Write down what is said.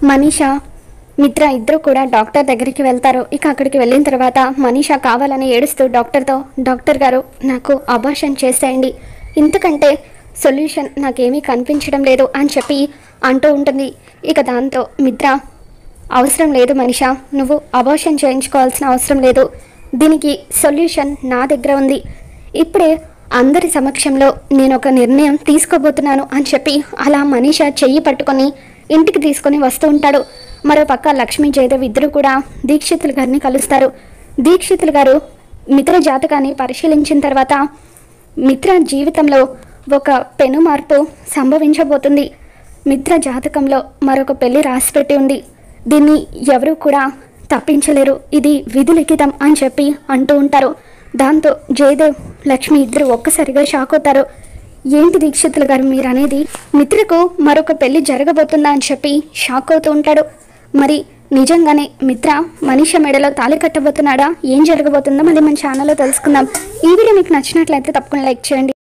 మనీషా మిత్ర ఇద్దరు కూడా డాక్టర్ దగ్గరికి వెళ్తారు. ఇక అక్కడికి వెళ్ళిన తర్వాత మనీషా కావాలని ఏడుస్తూ డాక్టర్తో, డాక్టర్ గారు నాకు అబార్షన్ చేసేయండి, ఇంతకంటే సొల్యూషన్ నాకేమీ కనిపించడం లేదు అని చెప్పి అంటూ ఉంటుంది. ఇక దాంతో మిత్ర, అవసరం లేదు మనీషా, నువ్వు అబార్షన్ చేయించుకోవాల్సిన అవసరం లేదు, దీనికి సొల్యూషన్ నా దగ్గర ఉంది, ఇప్పుడే అందరి సమక్షంలో నేను ఒక నిర్ణయం తీసుకోబోతున్నాను అని చెప్పి అలా మనీషా చెయ్యి పట్టుకొని ఇంటికి తీసుకొని వస్తూ ఉంటాడు. మరోపక్క లక్ష్మీ జయదేవ్ ఇద్దరు కూడా దీక్షితులు గారిని కలుస్తారు. దీక్షితులు గారు మిత్ర జాతకాన్ని పరిశీలించిన తర్వాత మిత్ర జీవితంలో ఒక పెను మార్పు సంభవించబోతుంది. మిత్ర జాతకంలో మరొక పెళ్లి రాసిపెట్టి ఉంది, దీన్ని ఎవరూ కూడా తప్పించలేరు, ఇది విధి లిఖితం అని చెప్పి అంటూ ఉంటారు. దాంతో జయదేవ్ లక్ష్మి ఇద్దరు ఒక్కసారిగా షాక్ అవుతారు. ఏంటి దీక్షితులు గారు మీరు అనేది, మిత్రకు మరొక పెళ్లి జరగబోతుందా అని చెప్పి షాక్ అవుతూ ఉంటాడు. మరి నిజంగానే మిత్ర మనీషా మెడలో తాళి కట్టబోతున్నాడా, ఏం జరగబోతుందో మళ్ళీ మన ఛానల్లో తెలుసుకుందాం. ఈ వీడియో మీకు నచ్చినట్లయితే తప్పకుండా లైక్ చేయండి.